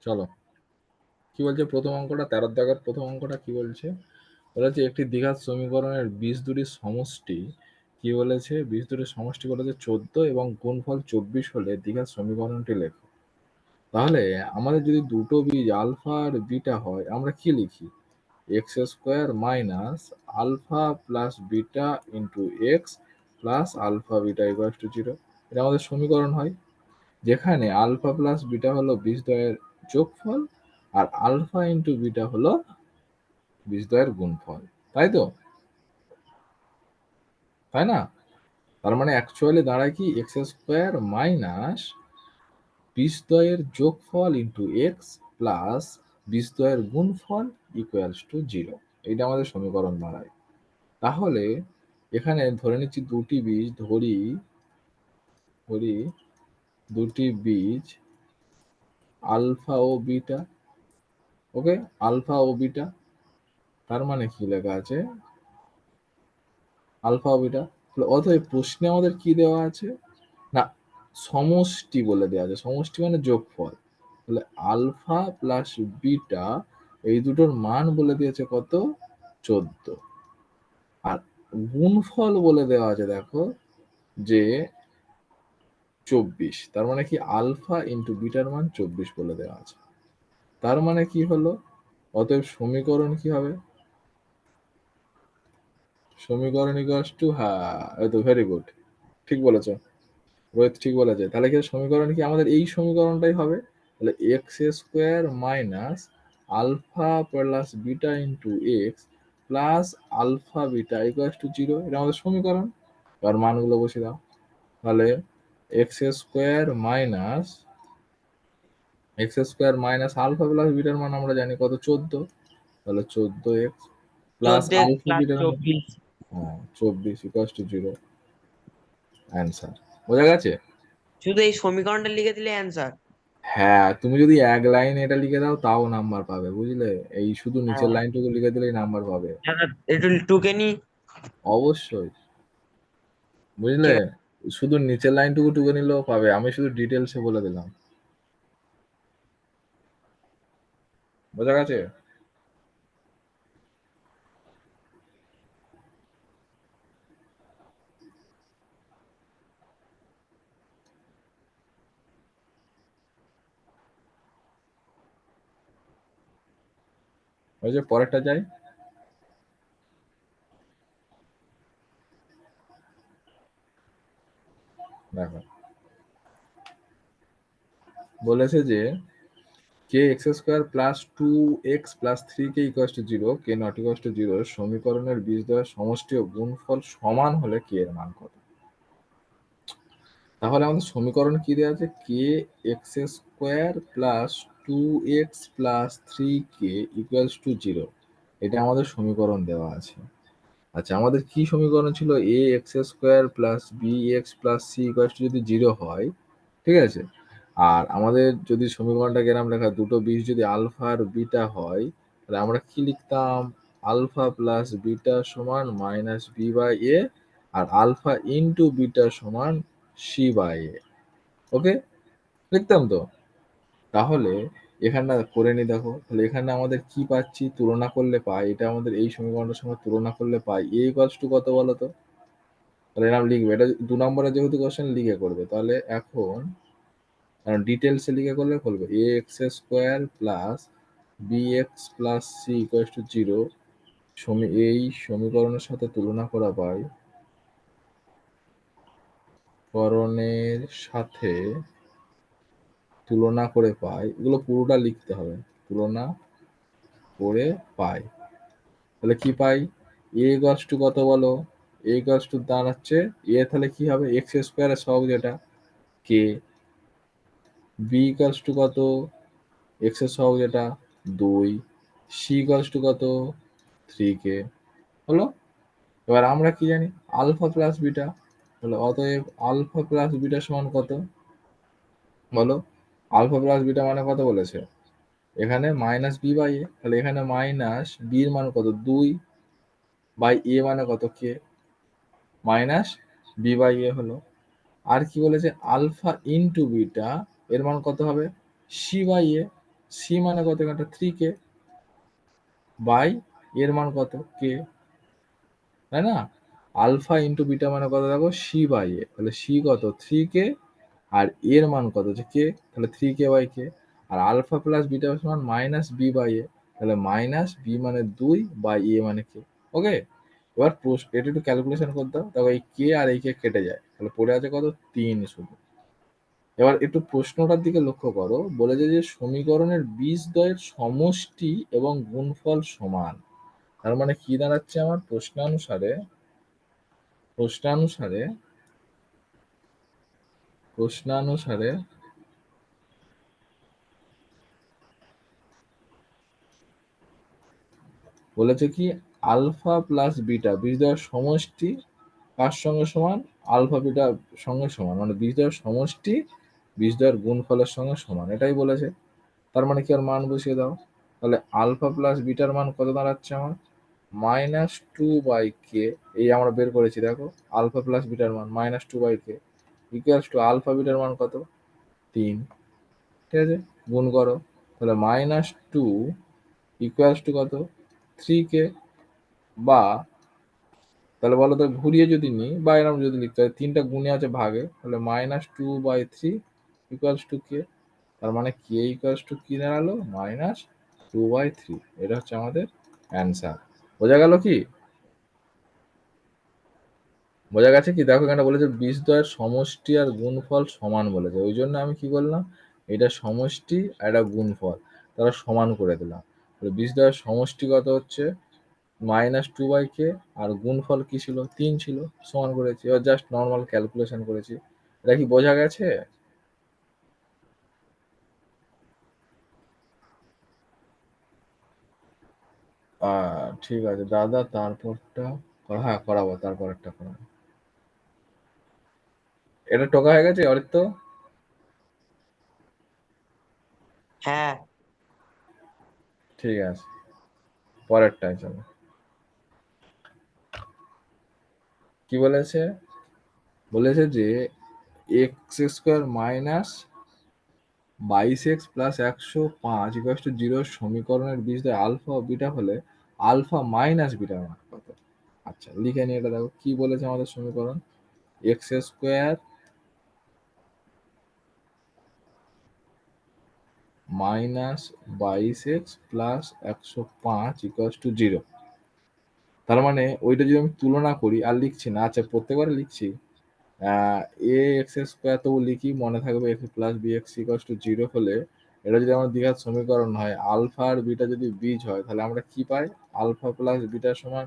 চলো কি বলছে প্রথম অঙ্কটা, 13 দাগের প্রথম অঙ্কটা কি বলছে? বলেছে একটি দ্বিঘাত সমীকরণের বীজ দুটির সমষ্টি কি বলেছে? বীজ দুটির সমষ্টি বলেছে 14 এবং গুণফল 24 হলে দ্বিঘাত সমীকরণটি লেখো। তাহলে আমাদের যদি দুটো বীজ আলফা আর বিটা হয় আমরা কি লিখি? X square minus alpha plus beta into X plus alpha beta equal to 0। এটা আমাদের সমীকরণ হয়, যেখানে আলফা প্লাস বিটা হলো বীজদ্বয়ের যোগফল আর আলফা ইন্টু বিটা হলো বীজদ্বয়ের গুণফল, তাই তো? তাই না? তার মানে অ্যাকচুয়ালি দাঁড়ায় কি এক্স স্কোয়ার মাইনাস বীজদ্বয়ের যোগফল ইন্টু এক্স প্লাস বীজদ্বয়ের গুণফল ইকুয়ালস টু 0। এইটা আমাদের সমীকরণ দাঁড়ায়। তাহলে এখানে ধরে নিচ্ছি দুটি বীজ ধরি দুটি বীজ আলফা ও বিটা। ওকে, আলফা ও বিটা, তার মানে কি লেখা আছে? আলফা ও বিটা। অতএব প্রশ্নে আমাদের কি দেওয়া আছে না, সমষ্টি বলে দেওয়া আছে। সমষ্টি মানে যোগফল। তাহলে আলফা প্লাস বিটা এই দুটোর মান বলে দিয়েছে কত? 14। আর গুণফল বলে দেওয়া আছে দেখো যে 24। তার মানে কি আলফা ইন্টু বিটার মান 24 বলে দেওয়া আছে। তার মানে কি হলো? অতএব সমীকরণ কি হবে? সমীকরণ ইকুয়ালস টু, হ্যাঁ এই তো, ভেরি গুড, ঠিক বলেছ রোহিত, ঠিক বলেছে। তাহলে কি সমীকরণ কি আমাদের এই সমীকরণটাই হবে? তাহলে X square minus alpha plus beta into X plus alpha beta equals to 0। এটা আমাদের সমীকরণ। এবার মানগুলো বসে দাও। তাহলে X square minus alpha plus বিটার মান আমরা জানি কত? 14। তাহলে 14x প্লাস 14 আলফা প্লাস বিটার মান 24। 24 ইকুয়ালস টু 0। অ্যান্সার। বোঝা গেছে? শুধু এই সমীকরণটা লিখে দিলে অ্যান্সার? হ্যাঁ, তুমি যদি এক লাইন এটা লিখে দাও তাও নাম্বার পাবে, বুঝলে? এই শুধু নিচের হ্যাঁ, লাইনটুকু লিখে দিলেই নাম্বার পাবে। একটু টুকে নি। অবশ্যই, বুঝলে? ঠিক আছে। শুধু নিচের লাইনটুকু টুকে নিলেও পাবে, আমি শুধু ডিটেলসে বলে দিলাম। বোঝা গেছে? ওই যে পরেরটা যাই, দেখো বলেছে যে k x square plus 2x plus 3k equals to 0, k not equals to 0 সমীকরণের বীজদ্বয়ের সমষ্টি ও গুণফল সমান হলে কে এর মান কত? তাহলে আমাদের সমীকরণ কি দেওয়া আছে? K x square plus 2x plus 3k equals to 0। এটা আমাদের সমীকরণ দেওয়া আছে। আচ্ছা, আমাদের কি সমীকরণ ছিল? A x square plus B x plus c equals to যদি 0 হয়, ঠিক আছে? আর আমাদের যদি সমীকরণটা এরকম লেখা, দুটো বীজ যদি আলফা আর বিটা হয়, তাহলে আমরা কি লিখতাম? আলফা প্লাস বিটা সমান মাইনাস বি বাই এ আর আলফা ইন্টু বিটা সমান সি বাই এ। ওকে, লিখতাম তো? তাহলে এখানটা করে নি, দেখো তাহলে এখানে আমাদের কি পাচ্ছি? তুলনা করলে পাই, এটা আমাদের এই সমীকরণটার সঙ্গে তুলনা করলে পাই এ ইকুয়ালস টু কত বলো তো? তাহলে এরকম লিখবে, এটা 2 নম্বরে যেহেতু কোশ্চেন লিখে করবে, তাহলে এখন কারণ ডিটেলসে লিখে করলে বলবে a x square plus B x plus c equals to 0 এই সমীকরণের সাথে তুলনা করা পাই, করণের সাথে তুলনা করে পাই, এগুলো পুরোটা লিখতে হবে, তুলনা করে পাই। তাহলে কি পাই? এ ইকুয়ালস টু কত বলো? এ ইকুয়ালস টু দাঁড়াচ্ছে এ, তাহলে কি হবে? এক্স স্কোয়ারের সহগ যেটা কে। বি ইকুয়ালস টু কত? এক্স এর সহগ যেটা 2। সি ইকুয়ালস টু কত? 3k। হলো? এবার আমরা কি জানি? Alpha plus beta. তাহলে অতএব আলফা প্লাস বিটা সমান কত বলো? আলফা প্লাস বিটা মানে কত বলেছে? এখানে মাইনাস বি বাই এ, তাহলে এখানে মাইনাস বি এর মান কত? 2 বাই এ মানে কত? কে মাইনাস বি বাই এ হলো। আর কি বলেছে? আলফা ইন্টু বিটা এর মান কত হবে? C by A. সি মানে কত এখানটা 3k বাই এর মান কত কে, তাই না? আলফা ইন্টু বিটা মানে কত দেখো সি বাই এ, তাহলে সি কত 3k আর এর মান কত হচ্ছে কে, তাহলে 3k বাই কে। আর আলফা প্লাস বিটা সমান মাইনাস বি বাই এ, তাহলে মাইনাস বি মানে 2 বাই এ মানে কে। ওকে, এবার এটা একটু ক্যালকুলেশন করতে দাও, দেখো এই কে আর এই কে কেটে যায়, তাহলে পড়ে আছে কত 3 শুধু। এবার একটু প্রশ্নটার দিকে লক্ষ্য করো, বলেছে যে সমীকরণের বীজদ্বয়ের সমষ্টি এবং গুণফল সমান। তার মানে কি দাঁড়াচ্ছে আমার প্রশ্নানুসারে বলেছে কি আলফা প্লাস বিটা বীজদ্বয়ের সমষ্টি কার সঙ্গে সমান, আলফা বিটা সঙ্গে সমান, মানে বীজদ্বয়ের সমষ্টি বীজদ্বয়ের গুণফলের সঙ্গে সমান, এটাই বলেছে। তার মানে কি আর মান বসিয়ে দাও, তাহলে আলফা প্লাস বিটার মান কত দাঁড়াচ্ছে আমার -2/k, এই আমরা বের করেছি দেখো আলফা প্লাস বিটার মান -2/k equals to alpha bitter মান কত 3, ঠিক আছে, গুণ করো, তাহলে -2 ইকুয়ালস টু কত 3k, বা তাহলে বলো তো ঘুরিয়ে যদি নিই বা এরকম যদি লিখতে হয় 3টা গুণে আছে ভাগে, তাহলে -2/3 ইকুয়ালস টু কে, তার মানে কে ইকুয়ালস টু কি দাঁড়ালো -2/3। এটা হচ্ছে আমাদের অ্যান্সার। বোঝা গেল কি, বোঝা গেছে কি? দেখো এখানে বলেছে বীজদ্বয়ের সমষ্টি আর গুণফল সমান বলেছে, ওই জন্য আমি কি করলাম, এটা সমষ্টি আর এটা গুণফল তারা সমান করে দিলাম। বীজদ্বয়ের সমষ্টি কত হচ্ছে -2/k আর গুণফল কি ছিল 3 ছিল, সমান করেছি, এবার জাস্ট নর্মাল ক্যালকুলেশন করেছি। এটা কি বোঝা গেছে? ঠিক আছে দাদা, তারপরটা হ্যাঁ করাবো, তারপরেরটা করাবো। এটা টোকা হয়ে গেছে অরিত্র? হ্যাঁ। ঠিক আছে, পরেরটায় চলো। কি বলেছে, বলেছে যে x² minus 22x plus 105 equal to 0 সমীকরণের বীজদ্বয় আলফা ও বিটা হলে আলফা মাইনাস বিটার মান কত। আচ্ছা লিখে নিয়ে এটা দেখো কি বলেছে আমাদের সমীকরণ, x² minus 22x plus 105 equal to 0। তার মানে ওইটা যদি আমি তুলনা করি, আর লিখছি না, আচ্ছা প্রত্যেকবার লিখছি, এ এক্স স্কোয়ার তবু লিখি, মনে থাকবে X plus B X equals to 0 হলে এটা যদি আমার দ্বিঘাত সমীকরণ হয়, আলফা আর বিটা যদি বীজ হয়, তাহলে আমরা কি পাই, আলফা প্লাস বিটা সমান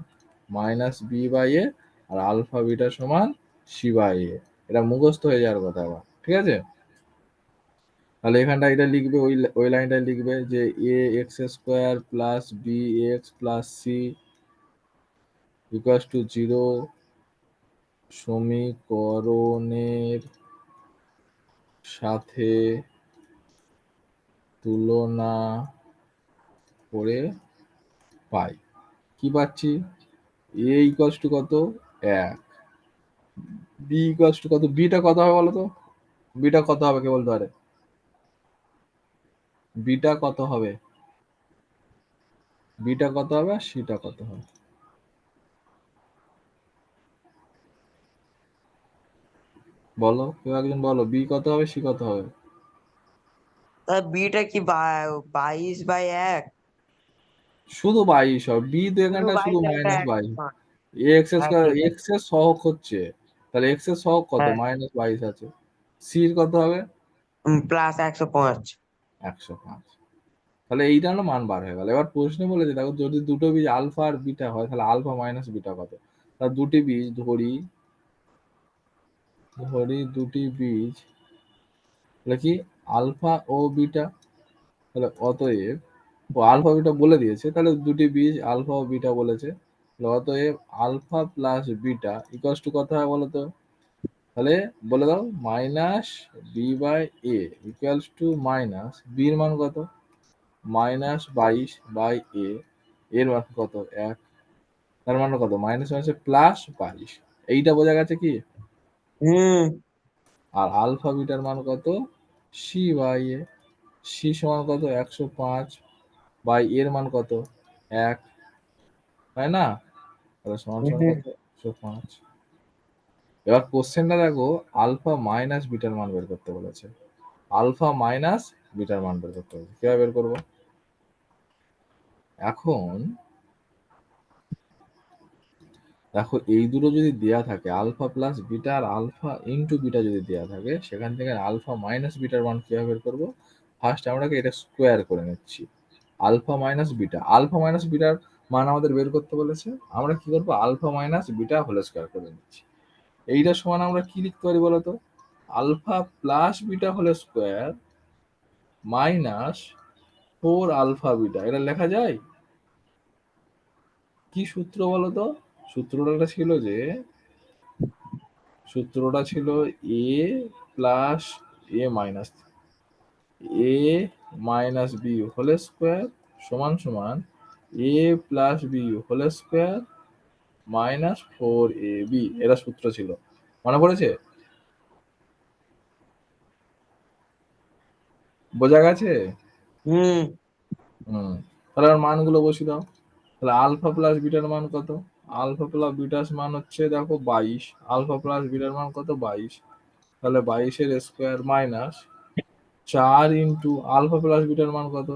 মাইনাস বি বাই এ, আর আলফা বিটা সমান সি বাই এ। এটা মুখস্থ হয়ে যাওয়ার কথা আবার, ঠিক আছে? তাহলে এখানটা এটা লিখবে, ওই লাইনটাই লিখবে যে a x square plus B x plus c equals to 0 সমীকরণের সাথে তুলনা করে পাই। কি পাচ্ছি, এ ইকুয়ালস টু কত 1, বি ইকুয়ালস টু কত, বিটা কত হবে বলো তো, বিটা কত হবে কে বলতে পারে, বিটা কত হবে, বিটা কত হবে আর সিটা কত হবে, বলো কেউ একজন বলো, বি কত হবে সি কত হবে। তা বিটা কি 22/1? শুধু 22 হবে, বি তো শুধু এখানটা শুধু 22 আর এটা -22, 105। এক্স হ্যাঁ স্কয়ার ঠিক আছে। এক্স এর সহগ হচ্ছে, তাহলে এক্স এর সহগ কত হ্যাঁ, -22 আছে, সির কত হবে প্লাস 105। 105। তাহলে এইটা হলো মান বার হয়ে গেল। এবার প্রশ্নে বলেছে দেখো যদি দুটো বীজ আলফা আর বিটা হয়, তাহলে আলফা মাইনাস বিটা কত। তার দুটি বীজ ধরি, দুটি বীজ, তাহলে কি আলফা ও বিটা, তাহলে অতএব ও আলফা বিটা বলে দিয়েছে, তাহলে দুটি বীজ আলফা ও বিটা বলেছে, তাহলে অতএব alpha plus beta equals to কত হয় বলো তো, তাহলে বলে দাও minus B by A equals to minus বির মান কত -22/a, এর মান কত 1, তার মানে কত মাইনাস মাইনাসে প্লাস 22, এইটা বোঝা গেছে কি? হুম। আর আলফা বিটার মান কত সি বাই এ, সি সমান কত 105 বাই এর মান কত 1, তাই না? তাহলে সমান সমান কত 105। এবার কোশ্চেনটা দেখো, আলফা মাইনাস বিটার মান বের করতে বলেছে। আলফা মাইনাস বিটার মান বের করতে বলেছে, কিভাবে বের করবো? এখন দেখো এই দুটো যদি দেয়া থাকে, আলফা প্লাস বিটা আর আলফা ইন্টু বিটা যদি দেয়া থাকে, সেখান থেকে আলফা মাইনাস বিটার মান কিভাবে বের করবো? ফার্স্ট আমরা এটা স্কোয়ার করে নিচ্ছি। Alpha minus beta, alpha minus বিটার মান আমাদের বের করতে বলেছে, আমরা কি করবো? Alpha minus beta whole square করে নিচ্ছি। এইটা সমান আমরা কি লিখতে পারি বলতো? Alpha plus beta whole square minus 4 alpha beta, এটা লেখা যায়? কি সূত্র বলতো? সূত্রটা ছিল যে, সূত্রটা ছিল a plus a minus b whole square সমান সমান a plus b whole square minus 4ab, এটা সূত্র ছিল, মনে পড়েছে? বোঝা গেছে? হুম হুম। তাহলে আর মানগুলো বসিয়ে দাও। তাহলে আলফা প্লাস বিটার মান কত? আলফা প্লাস বিটার মান হচ্ছে দেখো 22, আলফা প্লাস বিটার মান কত 22, তাহলে 22 এর square minus 4 into alpha plus বিটার মান কত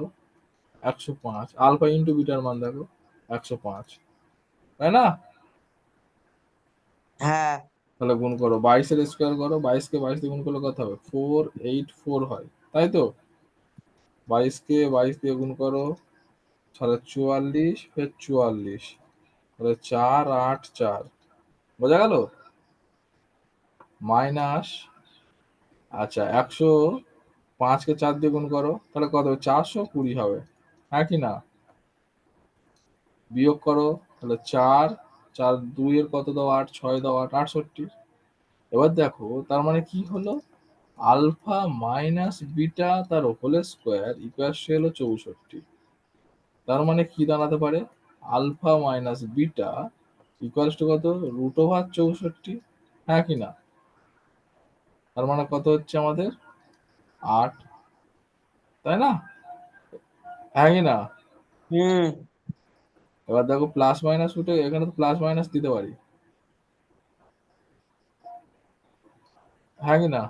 105, আলফা ইন্টু বিটার মান দেখো 105, তাই না? হ্যাঁ তাহলে গুণ করো, 22 এর স্কোয়ার করো, 22 কে 22 দিয়ে গুণ করলে কত হবে 484 হয়, তাই তো? 22 কে 22 দিয়ে গুণ করো, তাহলে 44, ফের 44, তাহলে 484, বোঝা গেল? মাইনাস, আচ্ছা 105 কে 4 দিয়ে গুণ করো, তাহলে কত হবে 420 হবে, হ্যাঁ কি না? বিয়োগ করো, তাহলে 4, 4 2 এর কত দাও 8, 6 দাও 8, 68। এবার দেখো তার মানে কি হলো? আলফা মাইনাস বিটা তার হোল স্কোয়ার ইকুয়াল হলো 64। তার মানে কি দাঁড়াতে পারে? Alpha minus beta equals to কত? রুট ওভার 64, হ্যাঁ কি না? তার মানে কত হচ্ছে আমাদের 8, তাই না? হ্যাঁ কি না? হুম এবার দেখো প্লাস মাইনাস উঠে, এখানে তো প্লাস মাইনাস দিতে পারি, হ্যাঁ কি না?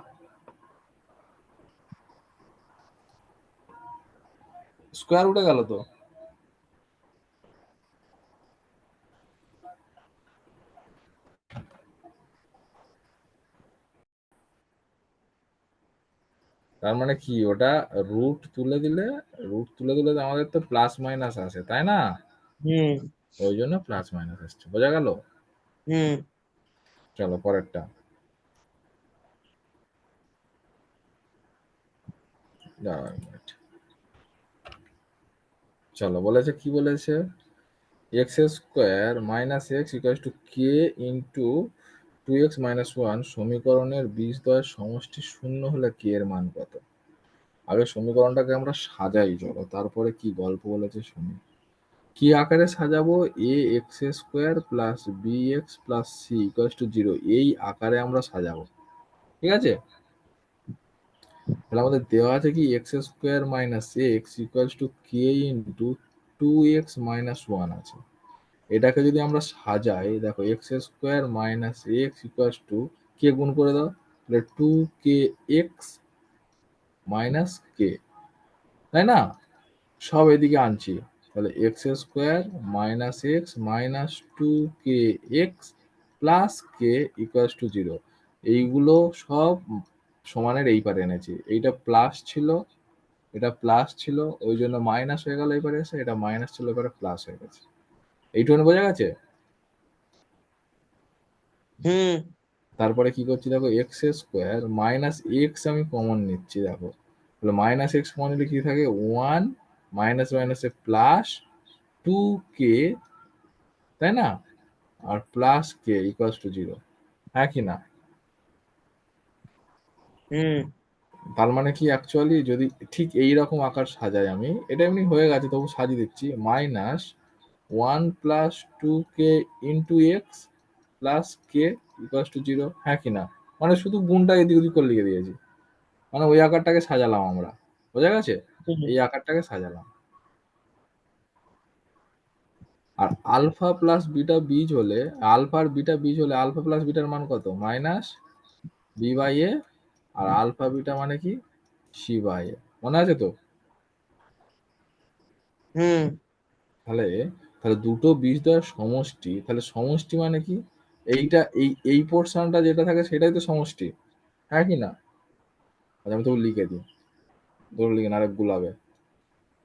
স্কোয়ার উঠে গেল তো। তার মানে কি ওটা রুট তুলে দিলে, রুট তুলে দিলে তো আমাদের তো প্লাস মাইনাস আসে, তাই না? হুম ওই জন্য প্লাস মাইনাস আসছে, বোঝা গেল? হুম চলো পরেরটা, দাঁড়াও এক মিনিট। চলো বলেছে, কি বলেছে? X square minus x equal to k into 2x minus 1 সমীকরণের বীজদ্বয়ের সমষ্টি শূন্য হলে কে এর মান কত? আগে সমীকরণটাকে আমরা সাজাই, চলো তারপরে কি গল্প বলেছে শুনি। কি আকারে সাজাবো? A x square plus B x plus c equal to 0, এই আকারে আমরা সাজাবো, ঠিক আছে? তাহলে আমাদের দেওয়া আছে কি x square minus x equal to k into 2x minus 1 আছে। এটাকে যদি আমরা সাজাই, দেখো x square minus x equal to k গুণ করে দাও, তাহলে 2kx মাইনাস কে, তাই না? সব এদিকে আনছি, তাহলে X square minus x minus 2kx plus K equal to 0, এইগুলো সব সমানের এই পারে এনেছি। এইটা প্লাস ছিল, এটা প্লাস ছিল, ওই জন্য মাইনাস হয়ে গেল, এবারে এসে এটা মাইনাস ছিল, এবারে প্লাস হয়ে গেছে। এইটুকু বোঝা গেছে? হুম তারপরে কি করছি দেখো, এক্স স্কোয়ার মাইনাস এক্স আমি কমন নিচ্ছি, দেখো তাহলে মাইনাস এক্স কমন নিলে কি থাকে 1, মাইনাস মাইনাসে প্লাস 2k, তাই না? আর প্লাস কে ইকুয়ালস টু 0, হ্যাঁ কি না? হুম তার মানে কি অ্যাকচুয়ালি যদি ঠিক এই রকম আকার সাজাই আমি, এটা এমনি হয়ে গেছে তবু সাজিয়ে দিচ্ছি, minus 1 plus 2k into X plus K equals to 0, হ্যাঁ কি না? মানে শুধু গুণটা এদিক ওদিক করে লিখে দিয়েছি, মানে ওই আকারটাকে সাজালাম আমরা, বোঝা গেছে? এই আকারটাকে সাজালাম। আর আলফা প্লাস বিটা বীজ হলে, আলফা আর বিটা বীজ হলে আলফা প্লাস বিটার মান কত? Minus B by A. আর আলফা বিটা মানে কি? C by A. মনে আছে তো? হুম তাহলে তাহলে দুটো বীজদ্বয়ের সমষ্টি, তাহলে সমষ্টি মানে কি? এইটা এই পোর্শনটা যেটা থাকে সেটাই তো সমষ্টি, হ্যাঁ কি না? আচ্ছা আমি তবু লিখে দিই, ধরো লিখে আরেক গুলাবে।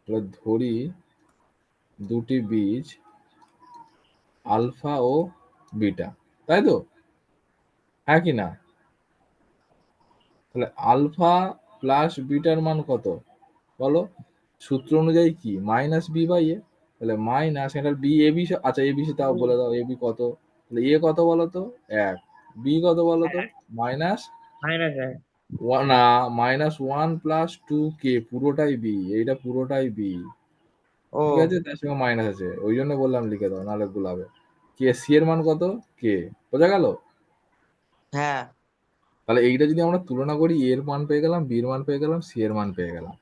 তাহলে ধরি দুটি বীজ আলফা ও বিটা, তাই তো, হ্যাঁ কি না? তাহলে আলফা প্লাস বিটার মান কত বলো? সূত্র অনুযায়ী কি? Minus B by A. তাহলে মাইনাস এটা বি এ বি, আচ্ছা এ বি সি তাও বলে দাও, এ বি কত? তাহলে এ কত বলো তো? 1। বি কত বলো তো? মাইনাস মাইনাস না, -1 প্লাস 2k, পুরোটাই বি, এইটা পুরোটাই বি। ও ঠিক আছে, তার সঙ্গে মাইনাস আছে, ওই জন্য বললাম লিখে দাও, নাহলে গুলাবে। কে সি এর মান কত? কে। বোঝা গেল? হ্যাঁ তাহলে এইটা যদি আমরা তুলনা করি, এর মান পেয়ে গেলাম, বি এর মান পেয়ে গেলাম, সি এর মান পেয়ে গেলাম।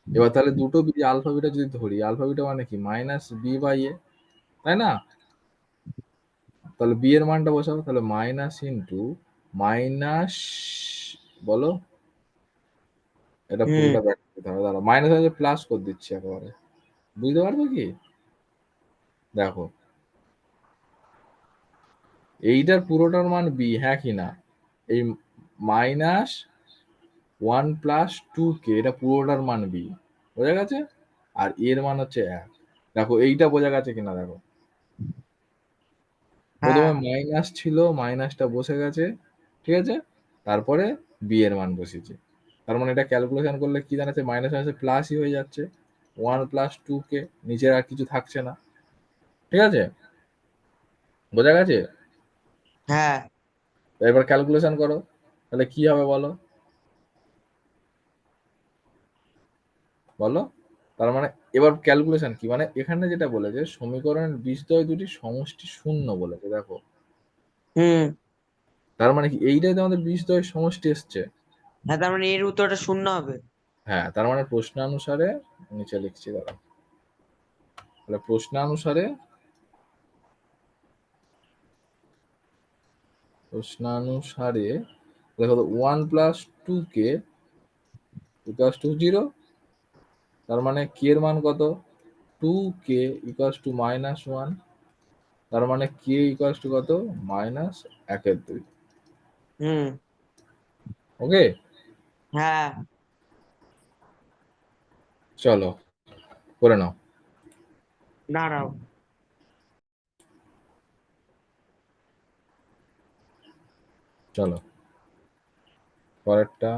এবার তাহলে দুটো বীজ আলফা বিটা যদি ধরি, আলফা বিটা মানে কি? মাইনাস বি বাই এ, তাই না? তাহলে বি এর মানটা বসাবো, তাহলে মাইনাস ইন্টু মাইনাস, বলো, এটা হুম পুরোটা ব্যাক করতে হবে, দাঁড়া মাইনাস আছে প্লাস করে দিচ্ছি একেবারে, বুঝতে পারবে কি? দেখো এইটার পুরোটার মান বি, হ্যাঁ কি না? এই মাইনাস 1 + 2k এটা পুরোটার মান বি, বোঝা গেছে? আর এর মান হচ্ছে 1। দেখো এইটা বোঝা গেছে কিনা দেখো। হ্যাঁ প্রথমে মাইনাস ছিল, মাইনাসটা বসে গেছে, ঠিক আছে, তারপরে বি এর মান বসেছে। তার মানে এটা ক্যালকুলেশন করলে কি দাঁড়াচ্ছে? মাইনাস মাইনাসে প্লাসই হয়ে যাচ্ছে, 1 + 2k, নিচে আর কিছু থাকছে না, ঠিক আছে, বোঝা গেছে? হ্যাঁ এবার ক্যালকুলেশন করো, তাহলে কি হবে বলো? বলো। তার মানে এবার ক্যালকুলেশন কি মানে? এখানে যেটা বলেছে সমীকরণের বীজদ্বয় দুটি সমষ্টি শূন্য বলেছে, দেখো। হুম তার মানে কি এইটাই তো আমাদের বীজদ্বয়ের সমষ্টি এসছে। হ্যাঁ, তার মানে এর উত্তরটা শূন্য হবে। হ্যাঁ, তার মানে প্রশ্নানুসারে, নিচে লিখছি দাঁড়াও, তাহলে প্রশ্নানুসারে দেখো তো 1 + 2k = 0। তার মানে k এর মান কত? 2k = -1। তার মানে k = কত? -1/2। হুম ওকে, হ্যাঁ চলো করে নাও। দাঁড়াও। চলো পরেরটা।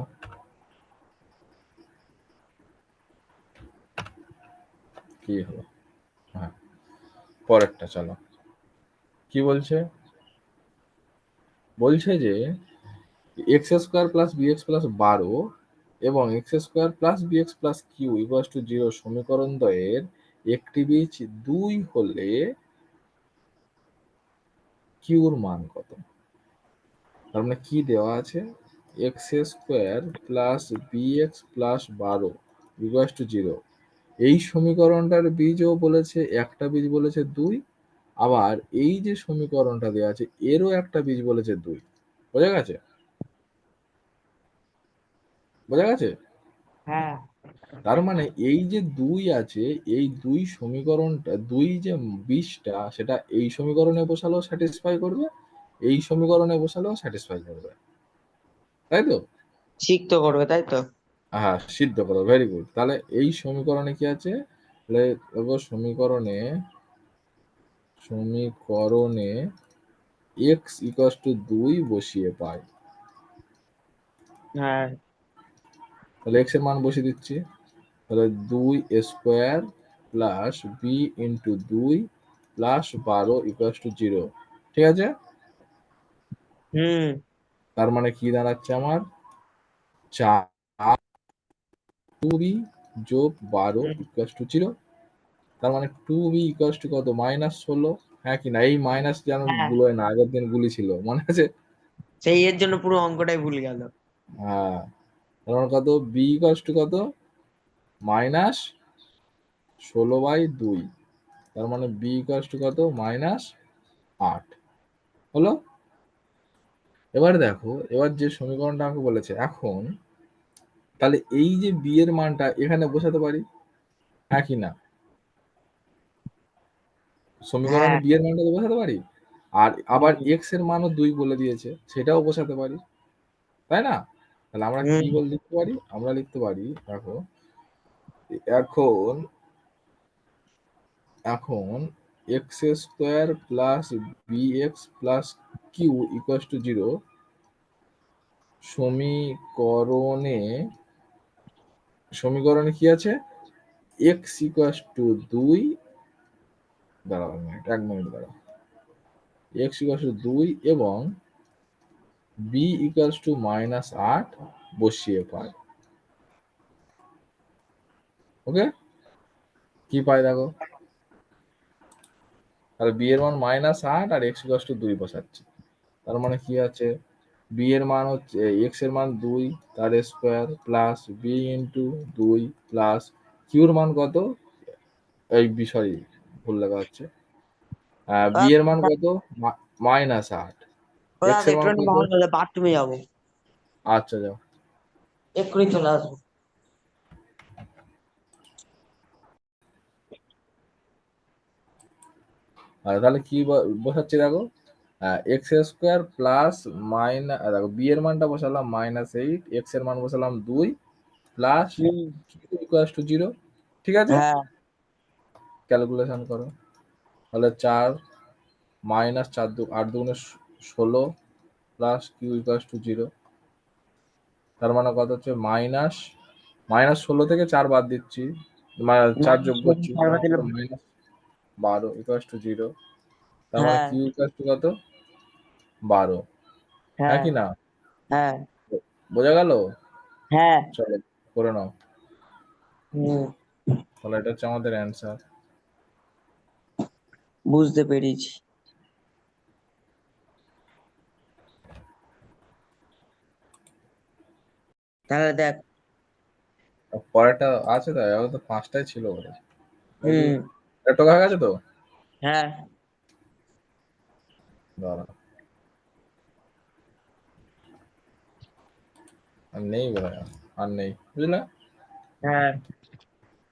কি হলো? হ্যাঁ, পরেরটা চলো। কি বলছে? বলছে যে x² + bx + 12 এবং x² + bx + q = 0 সমীকরণ দ্বয়ের একটি বীজ 2 হলে q এর মান কত? তার মানে কি দেওয়া আছে? x² + bx + 12 = 0। এই সমীকরণটার বীজও বলেছে, একটা বীজ বলেছে 2, আবার এই যে সমীকরণটা দেওয়া আছে এরও একটা বীজ বলেছে 2। বোঝা গেছে? বোঝা গেছে? হ্যাঁ তার মানে এই যে 2 আছে, এই 2 সমীকরণটা, 2 যে বীজটা সেটা এই সমীকরণে বসালেও স্যাটিসফাই করবে, এই সমীকরণে বসালেও স্যাটিসফাই করবে, তাই তো? সিক্ত করবে তাই তো। হ্যাঁ, সিদ্ধ করো, ভেরি গুড। তাহলে এই সমীকরণে কি আছে? তাহলে দেখো সমীকরণে x = 2 বসিয়ে পাই। হ্যাঁ তাহলে x এর মান বসিয়ে দিচ্ছি, তাহলে 2² + b * 2 + 12 = 0, ঠিক আছে? হুম তার মানে কি দাঁড়াচ্ছে আমার? 2b + 12 হুম, = 0। তার মানে 2b = কত? -16, হ্যাঁ কি না? এই মাইনাস যেন হ্যাঁ গুলোয় না, আগের দিন গুলি ছিল, মনে আছে? সেই এর জন্য পুরো অঙ্কটাই ভুল গেল। হ্যাঁ, তার মানে কত? b = কত? মাইনাস 16/2, তার মানে বি ইকুয়ালস টু কত, -8 হলো। এবার দেখো, এবার যে সমীকরণটা আমাকে বলেছে, এখন তাহলে এই যে বি এর মানটা এখানে বসাতে পারি, হ্যাঁ কি না? সমীকরণে হ্যাঁ। বি এর মানটা তো বসাতে পারি, আর আবার এক্স এর মানও 2 বলে দিয়েছে, সেটাও বসাতে পারি, তাই না? তাহলে আমরা কি বলে লিখতে পারি, আমরা লিখতে পারি, দেখো এখন এখন X square plus B x plus Q equals to 0 সমীকরণে কি আছে, এক্স ইকুয়ালস টু 2, দাঁড়াও এক মিনিট দাঁড়াও, এক্স ইকুয়ালস টু 2 এবং বি ইকুয়ালস টু -8 বসিয়ে পাই। ওকে, কি পাই দেখো, তাহলে বি এর মান -8 আর এক্স ইকুয়ালস টু 2 বসাচ্ছি, তার মানে কি আছে, বি এর মান হচ্ছে এক্স এর মান 2 তার square plus b into 2 plus কিউর মান কত, এই সরি ভুল লেখা হচ্ছে, বি এর মান কত, -8, এক্স এর মান একটুখানি কত, বাহার বাথরুমে যাবো, আচ্ছা যাও। এক্ষুনি চলে আসবো। তাহলে কি বসাচ্ছি দেখো, এক্স স্কোয়ার প্লাস দেখো বি এর মানটা বসালাম -8, এক্স এর মান বসালাম 2 প্লাস কিউ ইকুয়ালস টু 0, ঠিক আছে? হ্যাঁ। ক্যালকুলেশন করো, তাহলে 4 -4 8 দুগুণে 16 প্লাস কিউ ইকুয়ালস টু 0, তার মানে কত হচ্ছে, -16 থেকে 4 বাদ দিচ্ছি, 4 যোগ করছি, তার মানে কত, -12 ইকুয়ালস টু 0, তার মানে হ্যাঁ। কিউ ইকুয়ালস টু কত, 12, হ্যাঁ হ্যাঁ। কি না? হ্যাঁ। বোঝা গেল? হ্যাঁ। চলো করে নাও, হুম, তাহলে এটা হচ্ছে আমাদের অ্যান্সার। বুঝতে পেরেছি। তাহলে দেখ। পরেরটা আছে তো, এখন তো 5টাই ছিল বলে, হুম। এটা হয়ে গেছে তো, হ্যাঁ। দাঁড়া, আর নেই বোধ, আর নেই, বুঝলে? হ্যাঁ।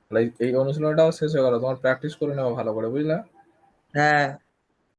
তাহলে এই অনুশীলনটাও শেষ হয়ে গেল, তোমার প্র্যাকটিস করে নেওয়া ভালো করে, বুঝলে? হ্যাঁ।